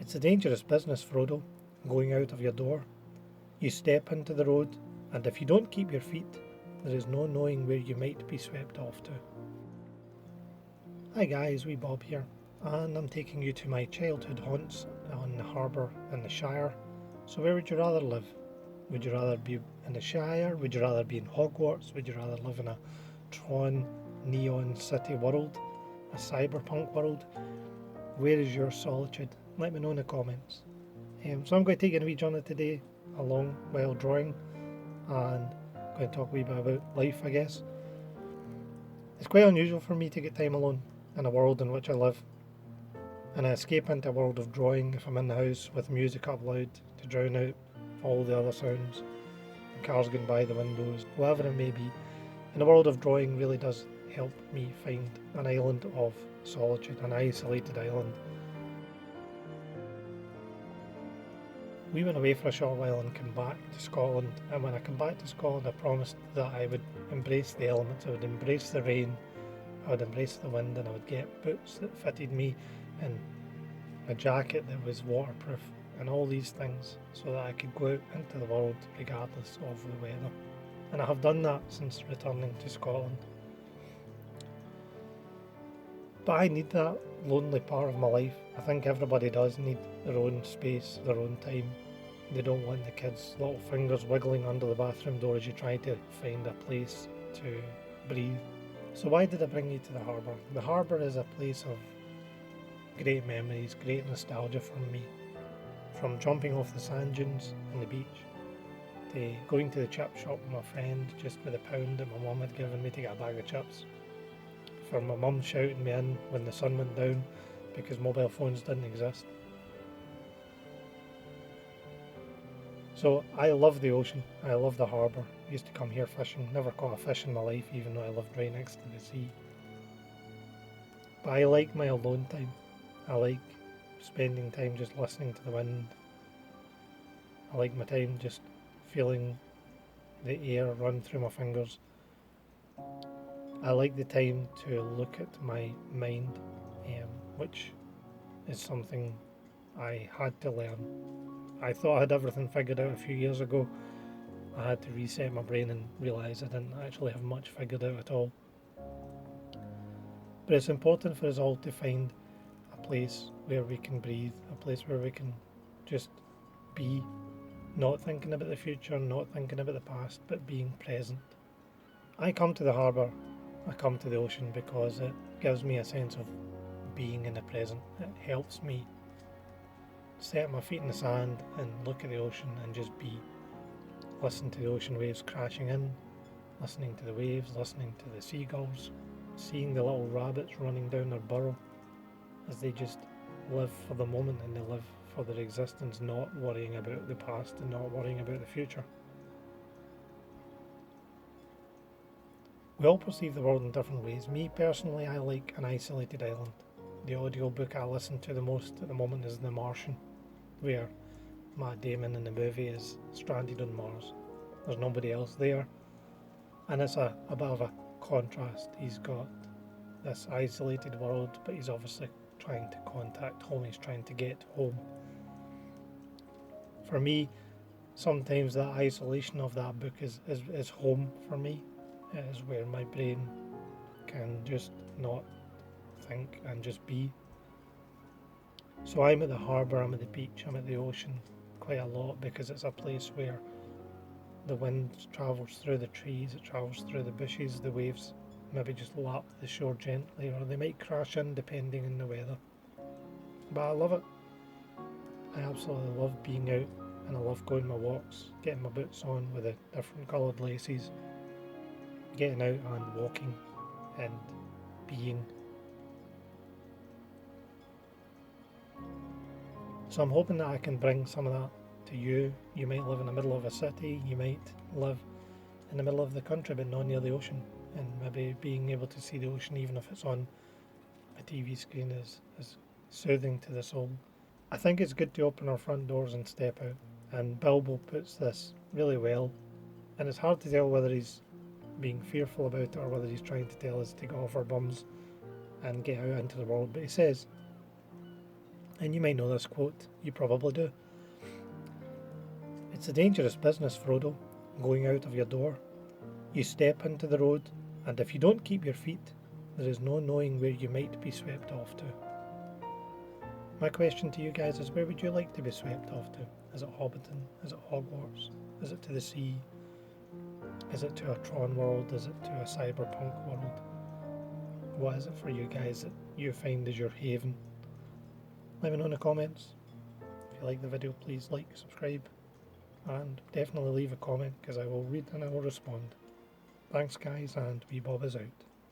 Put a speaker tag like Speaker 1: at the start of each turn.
Speaker 1: It's a dangerous business, Frodo, going out of your door. You step into the road, and if you don't keep your feet, there is no knowing where you might be swept off to. Hi guys, wee Bob here, and I'm taking you to my childhood haunts on the harbour in the Shire. So where would you rather live? Would you rather be in the Shire? Would you rather be in Hogwarts? Would you rather live in a Tron neon city world? A cyberpunk world? Where is your solitude? Let me know in the comments. So I'm going to take you on a wee journey today along while drawing, and I'm going to talk a wee bit about life, I guess. It's quite unusual for me to get time alone in a world in which I live, and I escape into a world of drawing if I'm in the house with music up loud to drown out all the other sounds, and cars going by the windows, whatever it may be. And the world of drawing really does help me find an island of solitude, an isolated island. We went away for a short while and came back to Scotland, and when I come back to Scotland I promised that I would embrace the elements, I would embrace the rain, I would embrace the wind, and I would get boots that fitted me and a jacket that was waterproof and all these things so that I could go out into the world regardless of the weather. And I have done that since returning to Scotland. But I need that lonely part of my life. I think everybody does need their own space, their own time. They don't want the kids' little fingers wiggling under the bathroom door as you try to find a place to breathe. So why did I bring you to the harbour? The harbour is a place of great memories, great nostalgia for me. From jumping off the sand dunes on the beach, to going to the chip shop with my friend just with a pound that my mum had given me to get a bag of chips. For my mum shouting me in when the sun went down because mobile phones didn't exist. So I love the ocean, I love the harbour. I used to come here fishing, never caught a fish in my life even though I lived right next to the sea. But I like my alone time. I like spending time just listening to the wind. I like my time just feeling the air run through my fingers. I like the time to look at my mind, which is something I had to learn. I thought I had everything figured out a few years ago. I had to reset my brain and realise I didn't actually have much figured out at all. But it's important for us all to find a place where we can breathe, a place where we can just be, not thinking about the future, not thinking about the past, but being present. I come to the harbour, I come to the ocean because it gives me a sense of being in the present. It helps me set my feet in the sand and look at the ocean and just be. Listen to the ocean waves crashing in, listening to the waves, listening to the seagulls, seeing the little rabbits running down their burrow as they just live for the moment and they live for their existence, not worrying about the past and not worrying about the future. We all perceive the world in different ways. Me personally, I like an isolated island. The audiobook I listen to the most at the moment is The Martian, where Matt Damon in the movie is stranded on Mars. There's nobody else there, and it's a bit of a contrast. He's got this isolated world, but he's obviously trying to contact home, he's trying to get home. For me, sometimes that isolation of that book is home for me. It is where my brain can just not think and just be. So I'm at the harbour, I'm at the beach, I'm at the ocean quite a lot because it's a place where the wind travels through the trees, it travels through the bushes, the waves maybe just lap the shore gently, or they might crash in depending on the weather. But I love it. I absolutely love being out, and I love going my walks, getting my boots on with the different coloured laces, getting out and walking and being. So I'm hoping that I can bring some of that to you. You might live in the middle of a city, you might live in the middle of the country but not near the ocean, and maybe being able to see the ocean even if it's on a TV screen is soothing to the soul. I think it's good to open our front doors and step out, and Bilbo puts this really well, and it's hard to tell whether he's being fearful about it or whether he's trying to tell us to get off our bums and get out into the world. But he says, And you might know this quote, you probably do. It's a dangerous business, Frodo, going out of your door. You step into the road, and if you don't keep your feet, there is no knowing where you might be swept off to. My question to you guys is, where would you like to be swept off to? Is it Hobbiton? Is it Hogwarts? Is it to the sea? Is it to a Tron world? Is it to a cyberpunk world? What is it for you guys that you find as your haven? Let me know in the comments. If you like the video, please like, subscribe, and definitely leave a comment because I will read and I will respond. Thanks guys, and wee Bob is out.